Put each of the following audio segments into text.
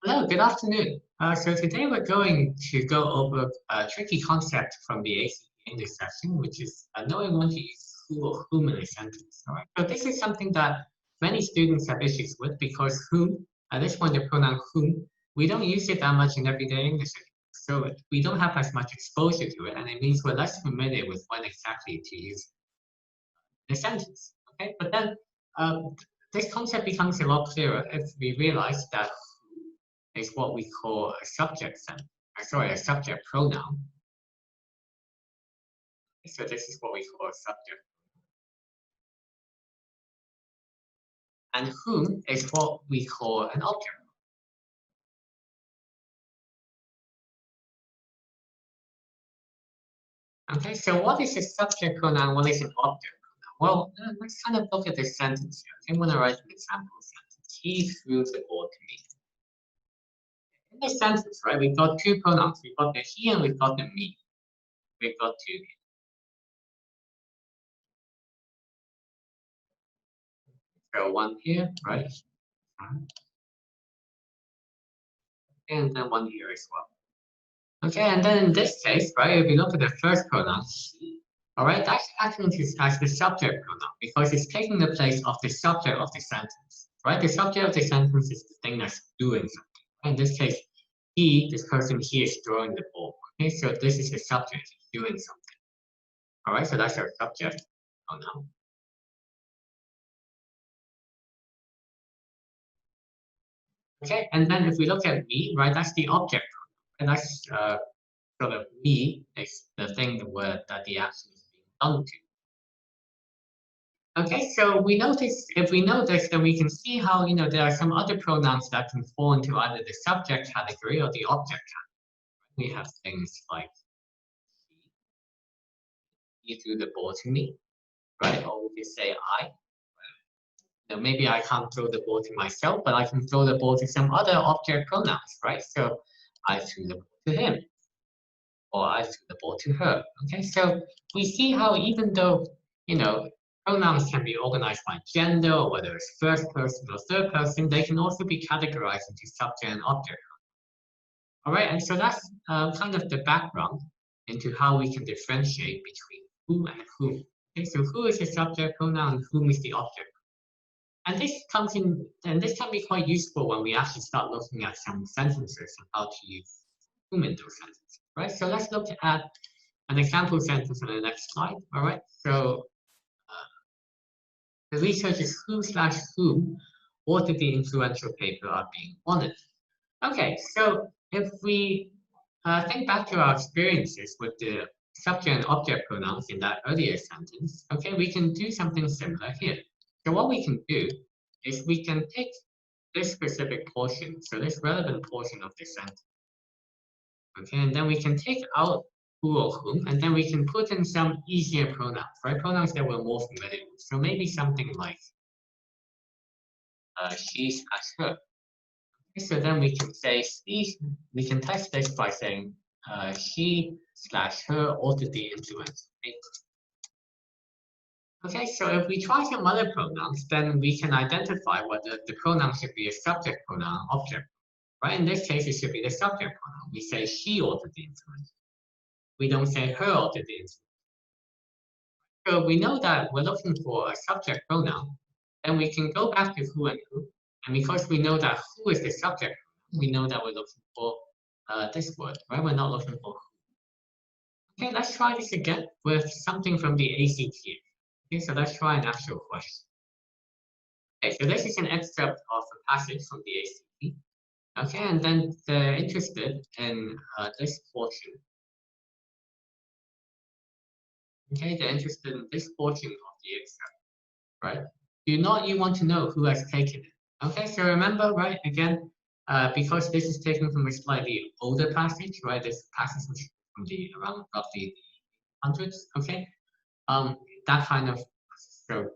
Hello, good afternoon. So today we're going to go over a tricky concept from the ACT English session, which is knowing when to use who or whom in a sentence. All right. So this is something that many students have issues with because whom, at this point the pronoun whom, we don't use it that much in everyday English. So we don't have as much exposure to it, and it means we're less familiar with when exactly to use in a sentence. Okay, but then um, this concept becomes a lot clearer if we realize that is what we call a a subject pronoun. So this is what we call a subject. And whom is what we call an object. Okay, so what is a subject pronoun? What is an object pronoun? Well, let's kind of look at this sentence here. I'm going to write an example sentence. He threw the ball to me. In this sentence, right, we've got two pronouns. We've got the he and we've got the me. We've got two here. So one here, right? And then one here as well. Okay, and then in this case, right, if you look at the first pronoun, she, all right, that's acting as the subject pronoun because it's taking the place of the subject of the sentence, right? The subject of the sentence is the thing that's doing something. In this case, he, this person, he is throwing the ball. Okay, so this is the subject, he's doing something. All right, so that's our subject pronoun. Okay, and then if we look at me, right, that's the object pronoun, and that's sort of me is the thing that the action is being done to. Okay, so we notice if we know this, then we can see how there are some other pronouns that can fall into either the subject category or the object category. We have things like he threw the ball to me, right? Or we could say I. Now, maybe I can't throw the ball to myself, but I can throw the ball to some other object pronouns, right? So I threw the ball to him, or I threw the ball to her. Okay, so we see how even though you know pronouns can be organized by gender, or whether it's first person or third person, they can also be categorized into subject and object. All right, and so that's kind of the background into how we can differentiate between who and whom. Okay, so who is the subject pronoun and whom is the object. And this can be quite useful when we actually start looking at some sentences and how to use whom in those sentences, right? So let's look at an example sentence on the next slide. All right. So the research is who/whom authored the influential paper are being honored. Okay. So if we think back to our experiences with the subject and object pronouns in that earlier sentence, okay, we can do something similar here. So what we can do is we can take this specific portion, so this relevant portion of the sentence, okay, and then we can take out who or whom, and then we can put in some easier pronouns, right? Pronouns that we're more familiar with. So maybe something like she/her. Okay, so then we can say we can test this by saying she/her authored the influence. Okay, so if we try some other pronouns, then we can identify whether the pronoun should be a subject pronoun or object. Right? In this case, it should be the subject pronoun. We say she authored the influence. We don't say her authored the influence. So we know that we're looking for a subject pronoun, then we can go back to who and who. And because we know that who is the subject, we know that we're looking for this word, right? We're not looking for who. Okay, let's try this again with something from the ACT. Okay, so let's try an actual question. Okay, so this is an excerpt of a passage from the ACT. Okay, and then they're interested in this portion. Okay, they're interested in this portion of the excerpt, right? Do not you want to know who has taken it? Okay, so remember, right, again, because this is taken from a slightly older passage, right? This passage was from the around roughly the hundreds, okay? That kind of so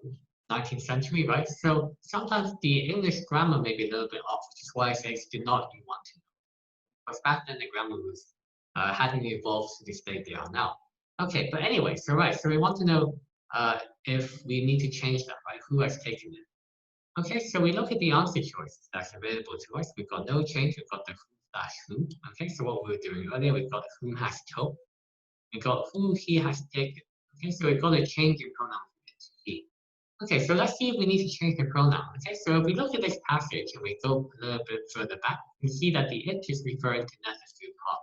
19th century, right? So sometimes the English grammar may be a little bit off, which is why I say do not you want to know. Because back then the grammar was hadn't evolved to the state they are now. Okay, but anyway, so right, so we want to know if we need to change that, right? Who has taken it? Okay, so we look at the answer choices that's available to us. We've got no change, we've got the who/whom. Okay, so what we were doing earlier, we've got whom has told, we've got who he has taken. Okay, so we've got to change the pronoun to he. Okay, so let's see if we need to change the pronoun. Okay, so if we look at this passage and we go a little bit further back, we see that the it is referring to necessary part,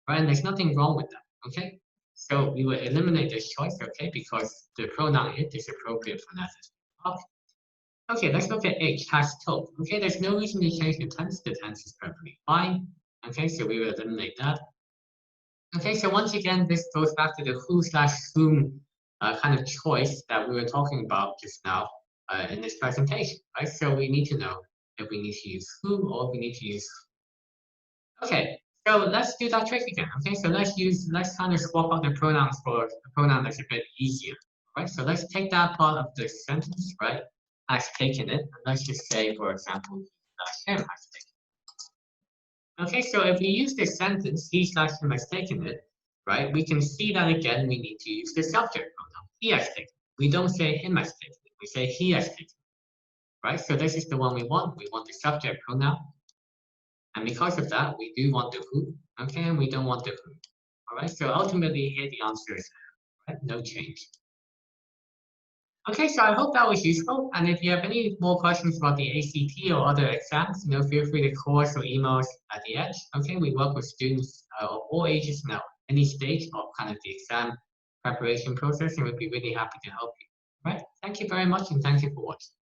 right? And there's nothing wrong with that. Okay, so we will eliminate this choice, okay, because the pronoun it is appropriate for necessary part. Okay, let's look at H, has told. Okay, there's no reason to change the tense. The tense is perfectly fine. Okay, so we will eliminate that. Okay, so once again, this goes back to the who/whom kind of choice that we were talking about just now in this presentation, right? So we need to know if we need to use who or if we need to use who. Okay, so let's do that trick again. Okay, so let's kind of swap out the pronouns for a pronoun that's a bit easier. Right, so let's take that part of the sentence, right? Has taken it. And let's just say, for example, him has taken it. Okay, so if we use this sentence, he/him has taken it, right? We can see that again, we need to use the subject pronoun. He has taken it. We don't say him has taken it. We say he has taken it, right? So this is the one we want. We want the subject pronoun. And because of that, we do want the who, okay? And we don't want the who. All right, so ultimately here the answer is right? No change. Okay, so I hope that was useful. And if you have any more questions about the ACT or other exams, feel free to call us or email us at the Edge. Okay, we work with students of all ages now, any stage of kind of the exam preparation process, and we'd be really happy to help you. All right, thank you very much, and thank you for watching.